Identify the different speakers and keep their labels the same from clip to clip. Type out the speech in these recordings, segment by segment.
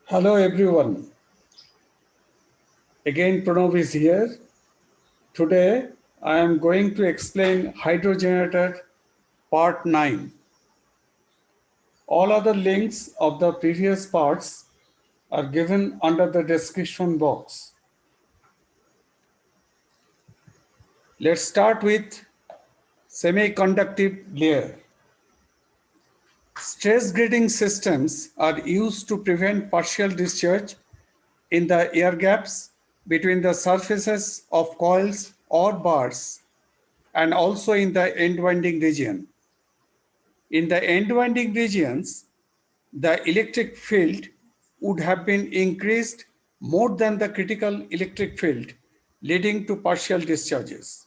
Speaker 1: Hello everyone. Again Pranav is here. Today I am going to explain hydrogenator part 9. All other links of the previous parts are given under the description box. Let's start with semiconductive layer. Stress grading systems are used to prevent partial discharge in the air gaps between the surfaces of coils or bars and also in the end winding region. In the end winding regions, the electric field would have been increased more than the critical electric field, leading to partial discharges.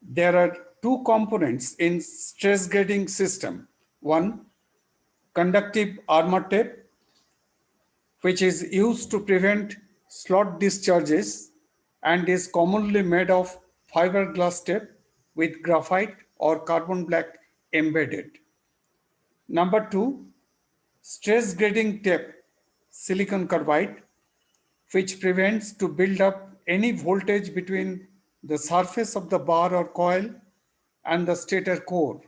Speaker 1: There are two components in stress grading system. One, conductive armor tape, which is used to prevent slot discharges and is commonly made of fiberglass tape with graphite or carbon black embedded. Number two, stress grading tape, silicon carbide, which prevents to build up any voltage between the surface of the bar or coil and the stator core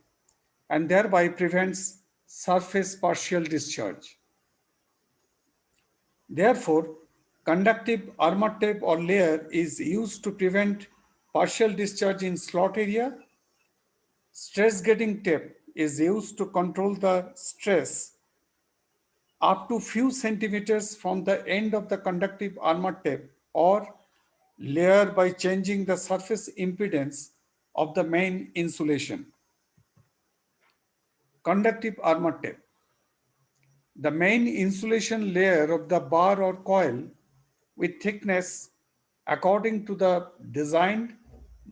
Speaker 1: and thereby prevents surface partial discharge. Therefore, conductive armor tape or layer is used to prevent partial discharge in slot area. Stress grading tape is used to control the stress up to few centimeters from the end of the conductive armor tape or layer by changing the surface impedance of the main insulation. Conductive armor tape. The main insulation layer of the bar or coil with thickness according to the designed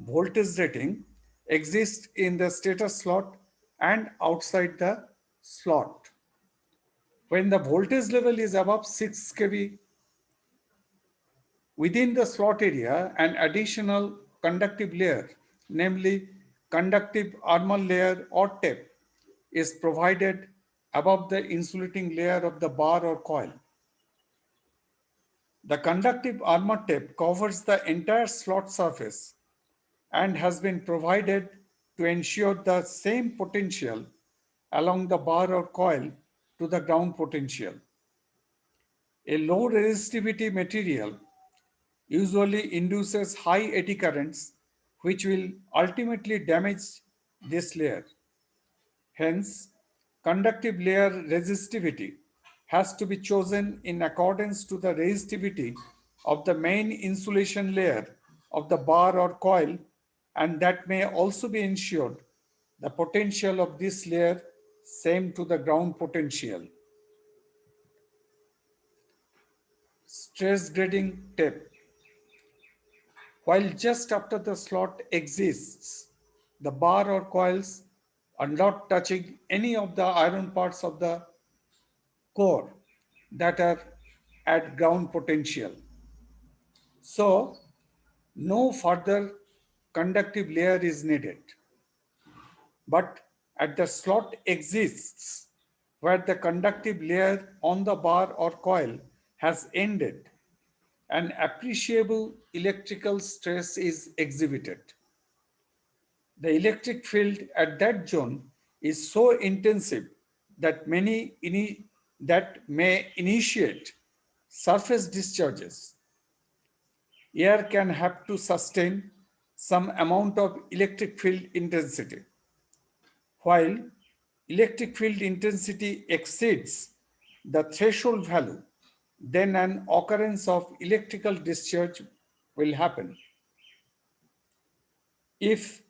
Speaker 1: voltage rating exists in the stator slot and outside the slot. When the voltage level is above 6 kV within the slot area, an additional conductive layer, namely conductive armor layer or tape, is provided above the insulating layer of the bar or coil. The conductive armor tape covers the entire slot surface and has been provided to ensure the same potential along the bar or coil to the ground potential. A low resistivity material usually induces high eddy currents, which will ultimately damage this layer. Hence, conductive layer resistivity has to be chosen in accordance to the resistivity of the main insulation layer of the bar or coil, and that may also be ensured the potential of this layer same to the ground potential. Stress grading tape. While just after the slot exists, the bar or coils are not touching any of the iron parts of the core that are at ground potential. So, no further conductive layer is needed. But at the slot exists where the conductive layer on the bar or coil has ended, an appreciable electrical stress is exhibited. The electric field at that zone is so intensive that that may initiate surface discharges. Air can have to sustain some amount of electric field intensity. While electric field intensity exceeds the threshold value, then an occurrence of electrical discharge will happen. If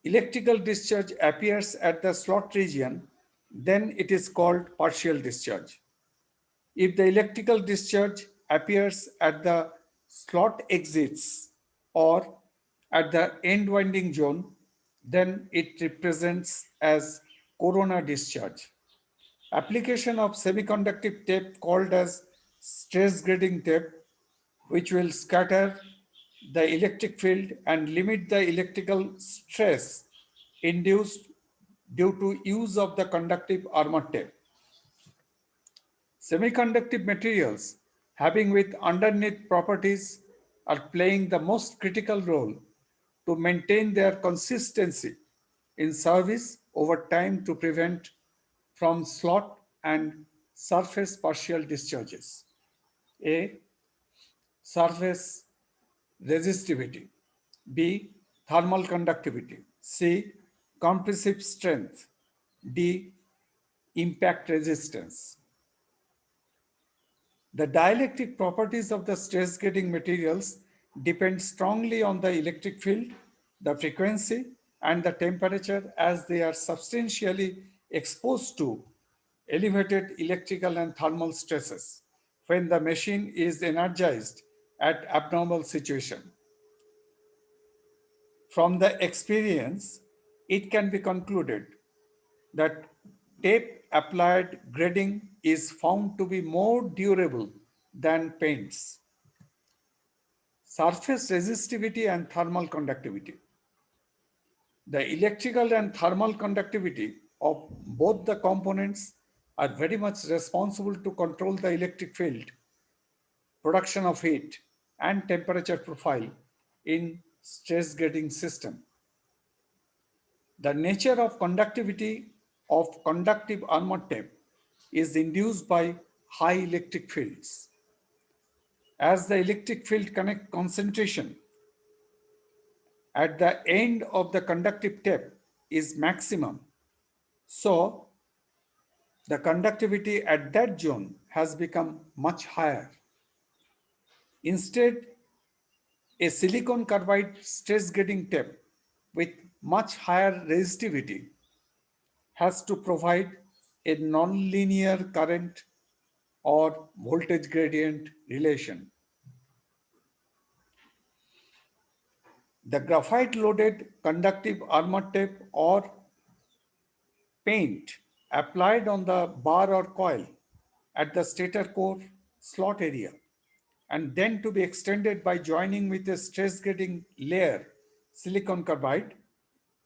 Speaker 1: electrical discharge appears at the slot region, then it is called partial discharge. If the electrical discharge appears at the slot exits or at the end winding zone, then it represents as corona discharge. Application of semiconductive tape called as stress grading tape, which will scatter the electric field and limit the electrical stress induced due to use of the conductive armor tape. Semiconductive materials having with underneath properties are playing the most critical role to maintain their consistency in service over time to prevent from slot and surface partial discharges. A. Surface resistivity. B. Thermal conductivity. C. Compressive strength. D. Impact resistance. The dielectric properties of the stress getting materials depend strongly on the electric field, the frequency, and the temperature as they are substantially exposed to elevated electrical and thermal stresses when the machine is energized at abnormal situation. From the experience, it can be concluded that tape applied grading is found to be more durable than paints. Surface resistivity and thermal conductivity. The electrical and thermal conductivity of both the components are very much responsible to control the electric field, production of heat, and temperature profile in stress grading system. The nature of conductivity of conductive armor tape is induced by high electric fields. As the electric field connect concentration at the end of the conductive tape is maximum, so the conductivity at that zone has become much higher. Instead, a silicon carbide stress grading tape with much higher resistivity has to provide a nonlinear current or voltage gradient relation. The graphite loaded conductive armor tape or paint applied on the bar or coil at the stator core slot area and then to be extended by joining with a stress grading layer silicon carbide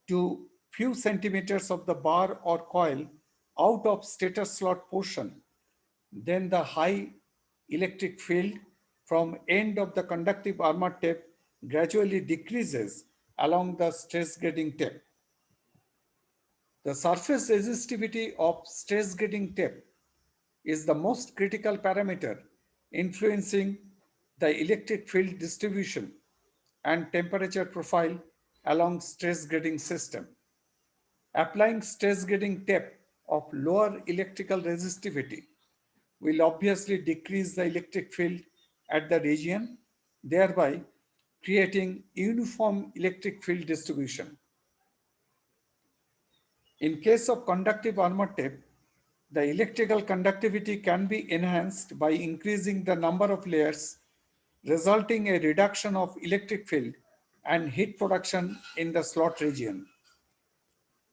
Speaker 1: to few centimeters of the bar or coil out of stator slot portion. Then the high electric field from end of the conductive armor tape gradually decreases along the stress grading tape. The surface resistivity of stress grading tape is the most critical parameter influencing the electric field distribution and temperature profile along stress grading system. Applying stress grading tape of lower electrical resistivity will obviously decrease the electric field at the region, thereby creating uniform electric field distribution. In case of conductive armor tape, the electrical conductivity can be enhanced by increasing the number of layers, resulting a reduction of electric field and heat production in the slot region.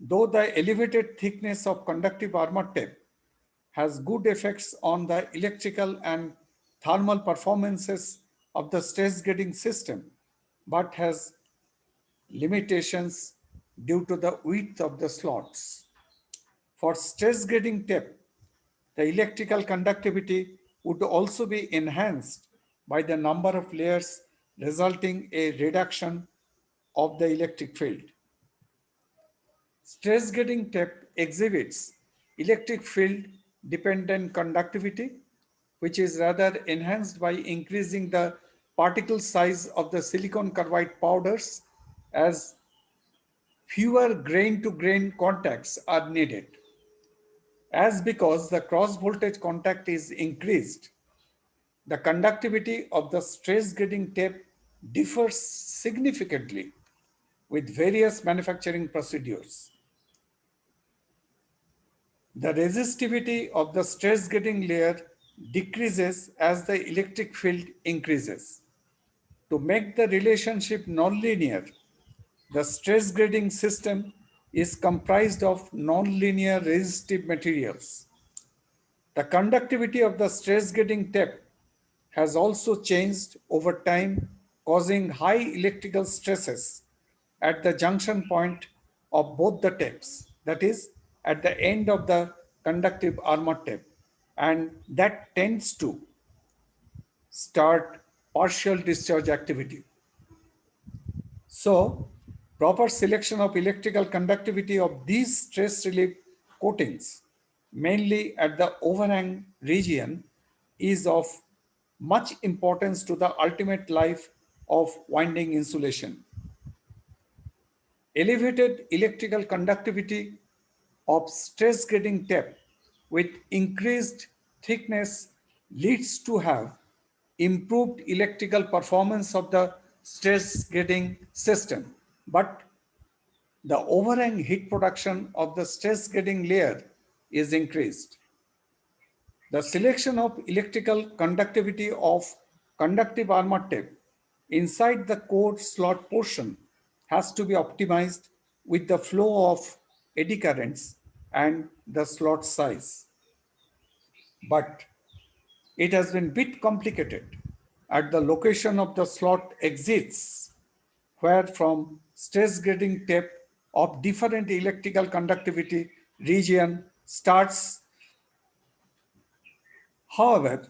Speaker 1: Though the elevated thickness of conductive armor tape has good effects on the electrical and thermal performances of the stress grading system, but has limitations due to the width of the slots. For stress grading tape, the electrical conductivity would also be enhanced by the number of layers, resulting a reduction of the electric field. Stress grading tape exhibits electric field dependent conductivity, which is rather enhanced by increasing the particle size of the silicon carbide powders as fewer grain to grain contacts are needed. As because the cross voltage contact is increased, the conductivity of the stress grading tape differs significantly with various manufacturing procedures. The resistivity of the stress grading layer decreases as the electric field increases. To make the relationship nonlinear, the stress grading system is comprised of nonlinear resistive materials. The conductivity of the stress grading tape has also changed over time, causing high electrical stresses at the junction point of both the tapes, that is, at the end of the conductive armor tape. and that tends to start partial discharge activity. So, proper selection of electrical conductivity of these stress relief coatings, mainly at the overhang region, is of much importance to the ultimate life of winding insulation. Elevated electrical conductivity of stress grading tape with increased thickness leads to have improved electrical performance of the stress grading system, but the overhang heat production of the stress grading layer is increased. The selection of electrical conductivity of conductive armor tape inside the core slot portion has to be optimized with the flow of eddy currents and the slot size. But it has been bit complicated at the location of the slot exits, where from stress grading tape of different electrical conductivity region starts. However,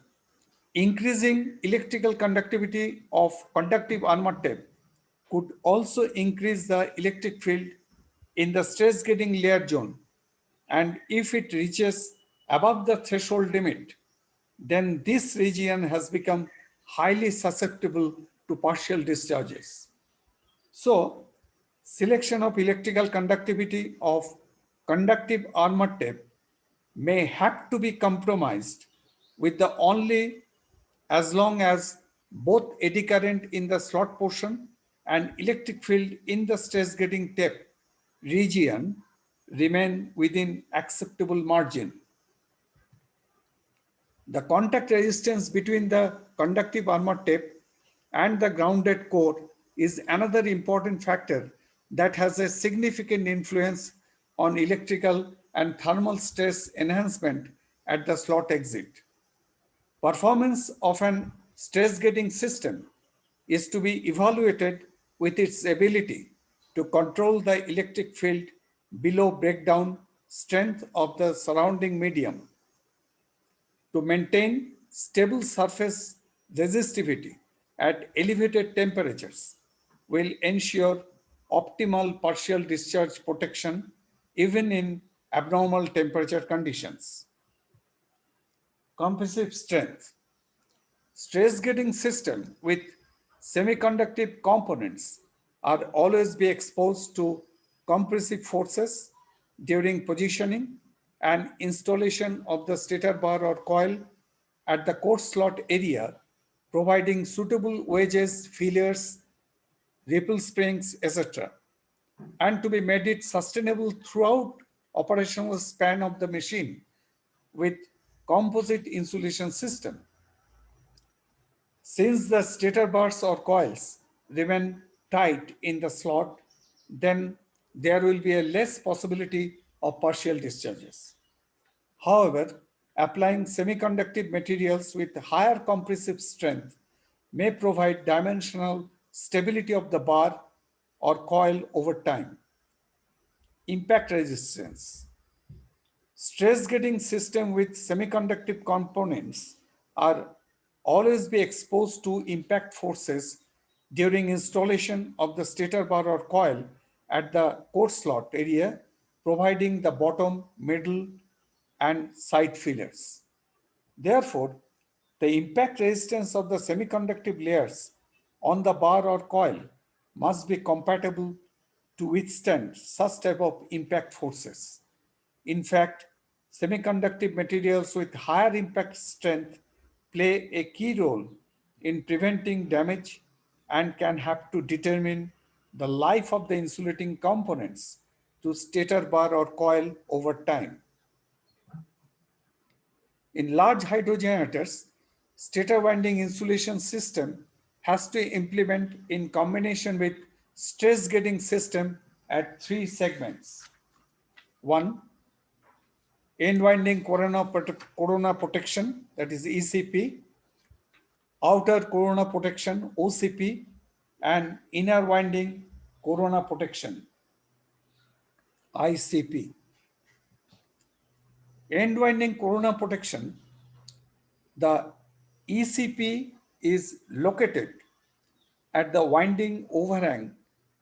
Speaker 1: increasing electrical conductivity of conductive armor tape could also increase the electric field in the stress grading layer zone, and if it reaches above the threshold limit, then this region has become highly susceptible to partial discharges. So, selection of electrical conductivity of conductive armor tape may have to be compromised with the only as long as both eddy current in the slot portion and electric field in the stress grading tape region remain within acceptable margin. The contact resistance between the conductive armor tape and the grounded core is another important factor that has a significant influence on electrical and thermal stress enhancement at the slot exit. Performance of an stress gating system is to be evaluated with its ability to control the electric field below breakdown strength of the surrounding medium, to maintain stable surface resistivity at elevated temperatures will ensure optimal partial discharge protection even in abnormal temperature conditions. Compressive strength. Stress getting system with semiconductive components are always be exposed to compressive forces during positioning and installation of the stator bar or coil at the core slot area, providing suitable wedges, feelers, ripple springs, etc., and to be made it sustainable throughout operational span of the machine with composite insulation system. Since the stator bars or coils remain tight in the slot, then there will be a less possibility of partial discharges. However, applying semiconductive materials with higher compressive strength may provide dimensional stability of the bar or coil over time. Impact resistance. Stress getting system with semiconductive components are always be exposed to impact forces during installation of the stator bar or coil at the core slot area, providing the bottom, middle, and side feelers. Therefore, the impact resistance of the semiconductive layers on the bar or coil must be compatible to withstand such type of impact forces. In fact, semiconductive materials with higher impact strength play a key role in preventing damage and can have to determine the life of the insulating components to stator bar or coil over time. In large hydro generators, stator winding insulation system has to implement in combination with stress getting system at three segments. One, end winding corona protection, that is ECP, outer corona protection, OCP, and inner winding corona protection, ICP. End winding corona protection The ECP is located at the winding overhang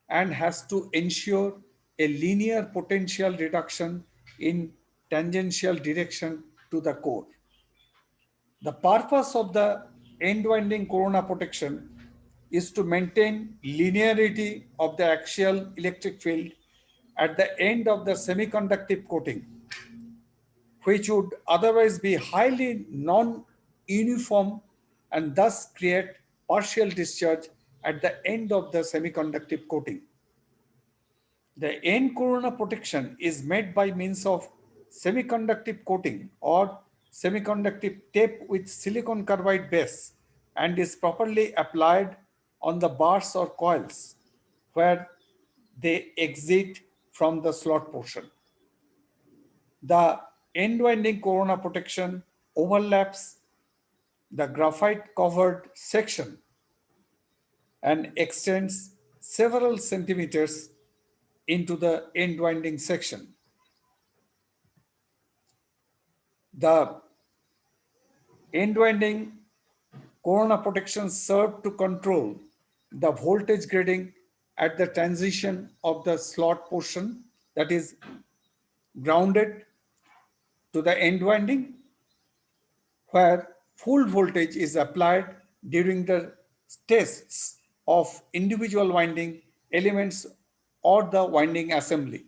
Speaker 1: and has to ensure a linear potential reduction in tangential direction to the core. The purpose of the end winding corona protection is to maintain linearity of the axial electric field at the end of the semiconductive coating, which would otherwise be highly non-uniform and thus create partial discharge at the end of the semiconductive coating. The end corona protection is made by means of semiconductive coating or semiconductive tape with silicon carbide base and is properly applied on the bars or coils where they exit from the slot portion. The end winding corona protection overlaps the graphite covered section and extends several centimeters into the end winding section. The end winding corona protection serve to control the voltage grading at the transition of the slot portion, that is grounded to the end winding, where full voltage is applied during the tests of individual winding elements or the winding assembly.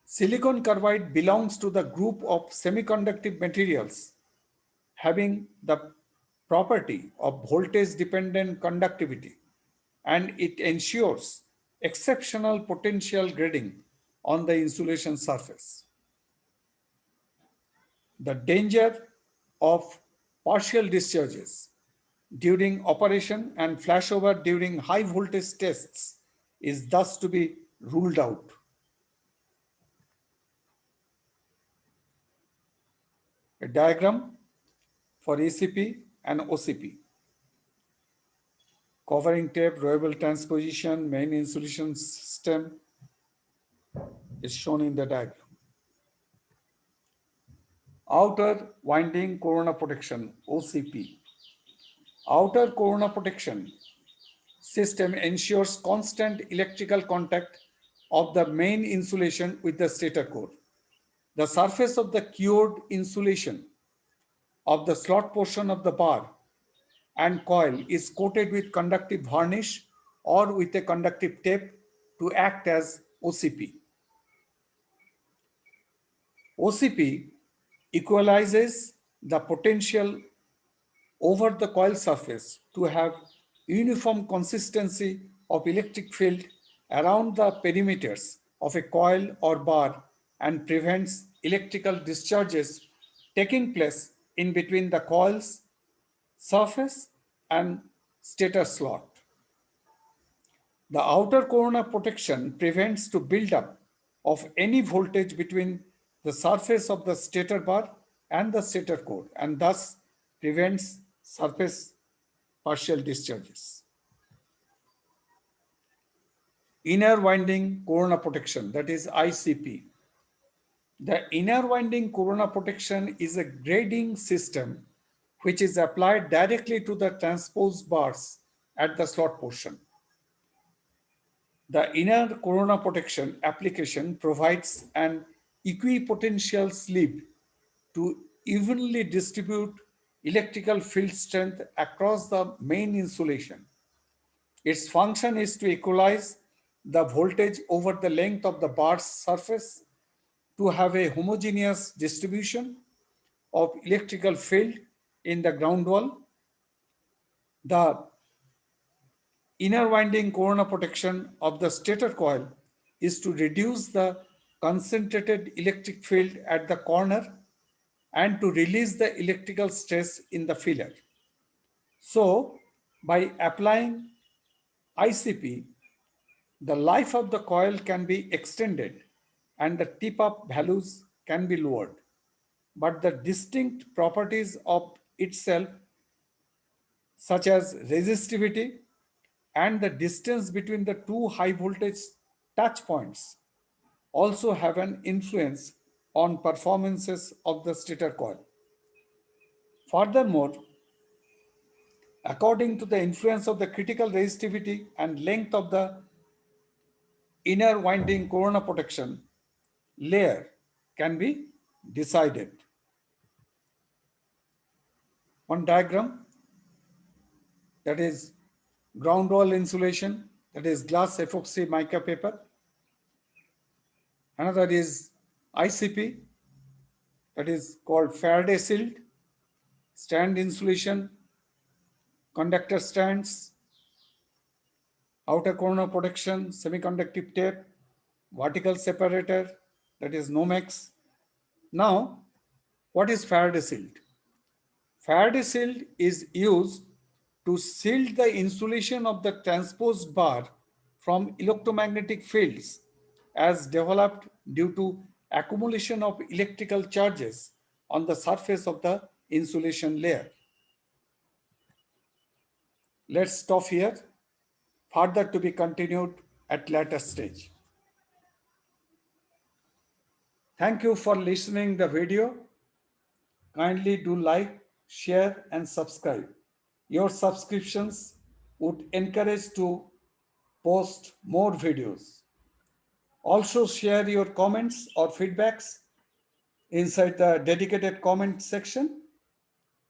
Speaker 1: Silicon carbide belongs to the group of semiconductive materials having the property of voltage dependent conductivity, and it ensures exceptional potential grading on the insulation surface. The danger of partial discharges during operation and flashover during high voltage tests is thus to be ruled out. A diagram for ECP and OCP. Covering tape, rowable transposition, main insulation system is shown in the diagram. Outer winding corona protection, OCP. Outer corona protection system ensures constant electrical contact of the main insulation with the stator core. The surface of the cured insulation of the slot portion of the bar and coil is coated with conductive varnish or with a conductive tape to act as OCP. OCP equalizes the potential over the coil surface to have uniform consistency of electric field around the perimeters of a coil or bar and prevents electrical discharges taking place in between the coil's surface and stator slot. The outer corona protection prevents to build up of any voltage between the surface of the stator bar and the stator core and thus prevents surface partial discharges. Inner winding corona protection, that is ICP. The inner winding corona protection is a grading system which is applied directly to the transposed bars at the slot portion. The inner corona protection application provides an equipotential sleeve to evenly distribute electrical field strength across the main insulation. Its function is to equalize the voltage over the length of the bar's surface to have a homogeneous distribution of electrical field in the ground wall. The inner winding corona protection of the stator coil is to reduce the concentrated electric field at the corner and to release the electrical stress in the filler. So, by applying ICP, the life of the coil can be extended and the tip-up values can be lowered. But the distinct properties of itself, such as resistivity and the distance between the two high voltage touch points, also have an influence on performances of the stator coil. Furthermore, according to the influence of the critical resistivity and length of the inner winding corona protection layer can be decided. One diagram, that is ground wall insulation, that is glass epoxy mica paper. Another is ICP, that is called Faraday shield, stand insulation, conductor stands, outer corner protection, semiconductive tape, vertical separator, that is Nomex. Now, what is Faraday shield? Faraday shield is used to shield the insulation of the transposed bar from electromagnetic fields as developed due to accumulation of electrical charges on the surface of the insulation layer. Let's stop here, further to be continued at later stage. Thank you for listening the video. Kindly do like, share and subscribe. Your subscriptions would encourage to post more videos. Also share your comments or feedbacks inside the dedicated comment section.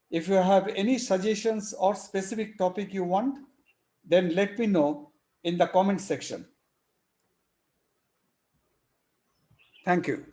Speaker 1: If you have any suggestions or specific topic you want, then let me know in the comment section. Thank you.